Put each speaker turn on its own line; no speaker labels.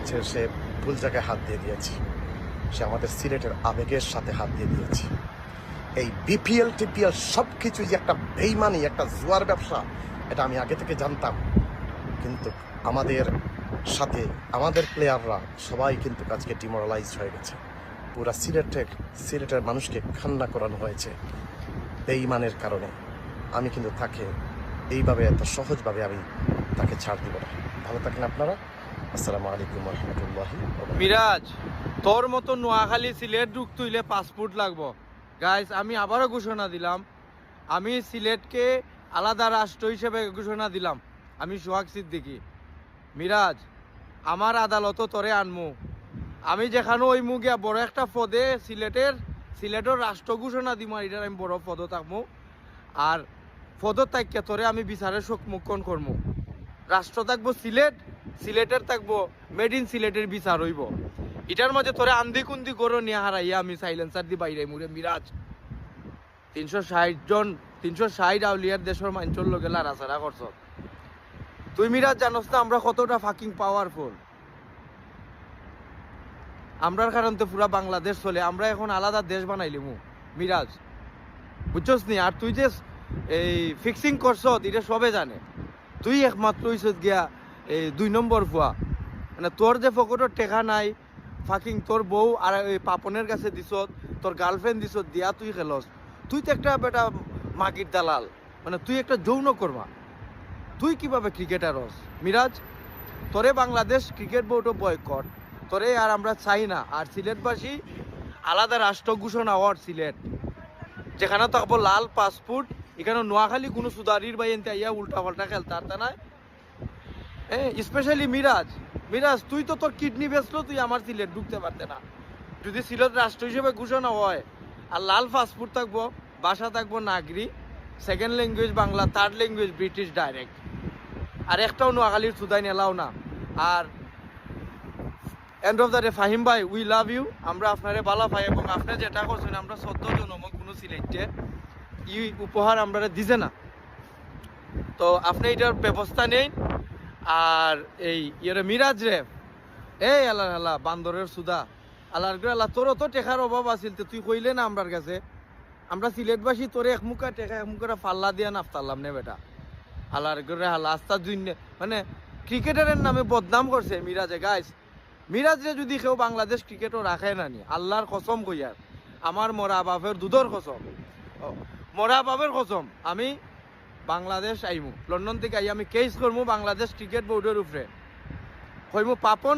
হচ্ছে সে ভুল জায়গায় হাত দিয়ে দিয়েছে, সে আমাদের সিলেটের আবেগের সাথে হাত দিয়ে দিয়েছে। এই বিপিএল টিপিএল সব কিছু যে একটা বেইমানি, একটা জুয়ার ব্যবসা, এটা আমি আগে থেকে জানতাম। কিন্তু আমাদের সাথে আমাদের প্লেয়াররা সবাই কিন্তু আজকে ডিমোরালাইজ হয়ে গেছে। পুরা সিলেটের মানুষকে কান্না করানো হয়েছে বেইমানের কারণে। আমি কিন্তু তাকে এইভাবে এত সহজভাবে আমি তাকে ছাড় দিব না। ভালো থাকেন আপনারা। আসসালামু আলাইকুম রহমতুল্লাহি।
মিরাজ, তোর মতো নোয়াখালী সিলেট ঢুকতে হইলে পাসপোর্ট লাগবো। গাইস, আমি আবারও ঘোষণা দিলাম, আমি সিলেটকে আলাদা রাষ্ট্র হিসেবে ঘোষণা দিলাম। আমি সোহাগ সিদ্দিকী। মিরাজ, আমার আদালত তোরে আনমু। আমি যেখানে ওই মুগিয়া বড় একটা পদে সিলেটের রাষ্ট্র ঘোষণা দিম, এটার আমি বড় পদ থাকবো। আর পদ তাইকে তোরে আমি বিচারের সম্মুখীন করবো। রাষ্ট্র থাকবো সিলেটের থাকবো মেড ইন সিলেটের বিচার হইব। এটার মাঝে তোরে আন্দি কুন্দি করো নিয়ে হারাইয়া আমি সাইলেন্সার দি বাইরে মুরে। মিরাজ, 360 আউলিয়ার দেশের মাঞ্চল লোকে লাড়াচাড়া করছ তুই। মিরাজ, জানোস না আমরা কতটা ফাকিং পাওয়ারফুল? আমরার কারণে তো পুরা বাংলাদেশ চলে। আমরা এখন আলাদা দেশ বানাইলিমু মিরাজ, বুঝছস নি? আর তুই যে এই ফিক্সিং করছ এটা সবে জানে। তুই একমাত্র হইছত গিয়া এই 2 নম্বর ফুয়া। মানে তোর যে পকেটের টেকা নাই, ফাকিং তোর বউ আর ওই পাপনের কাছে দিছত, তোর গার্লফ্রেন্ড দিছত, দিয়া তুই খেলস। তুই তো একটা বেটা মাগির দালাল, মানে তুই একটা যৌন কর্মা। তুই কিভাবে ক্রিকেটার হস? মিরাজ, তোরে বাংলাদেশ ক্রিকেট বোর্ডও বয়কট, তোরে আর আমরা চাই না। আর সিলেটবাসী আলাদা রাষ্ট্র ঘোষণা হওয়ার সিলেট, যেখানে থাকবো লাল পাসপোর্ট। এখানে নোয়াখালী কোনো সুদারির বাই এনতে আইয়া উল্টা পাল্টা খেলতে পারতে না। স্পেশালি মিরাজ, তুই তো তোর কিডনি বেচলো, তুই আমার সিলেট ঢুকতে পারতে না। যদি সিলেট রাষ্ট্র হিসেবে ঘোষণা হয় আর লাল পাসপোর্ট থাকবো, ভাষা থাকবো Nagri, second language Bangla, third language British direct, আর একটাও নোয়াখালীর সুদাইন এলাও না। আর end of the day, Fahim ভাই, উই লাভ ইউ। আমরা আপনারে ভালো পাই, এবং আপনি যেটা করছেন আমরা 14 জনমক কোনো সিলেটে ই উপহার আমরা দিছে না। তো আপনি এটার ব্যবস্থা নেই। আর এই মিরাজ রে, এই আল্লাহ বান্দরের সুদা, আল্লাহ তোরও তো টেকার অভাব আছিল, তুই কইলে না আমরার কাছে। আমরা সিলেটবাসী তোরে এক মুখা টেকা এক মুখা ফাল্লা দিয়া নাফতারলাম নে বেটা। আল্লাহ আস্তা মানে ক্রিকেটারের নামে বদনাম করছে মিরাজে। গাইস, মিরাজে যদি কেউ বাংলাদেশ ক্রিকেটও রাখে না নি, আল্লাহর কসম কইয়ার, আমার মরা বাপের দুধর কসম, মরা বাপের কসম, আমি বাংলাদেশ আইমু, লন্ডন থেকে আই আমি কেস করবো বাংলাদেশ ক্রিকেট বোর্ডের উপরে। কইমু পাপন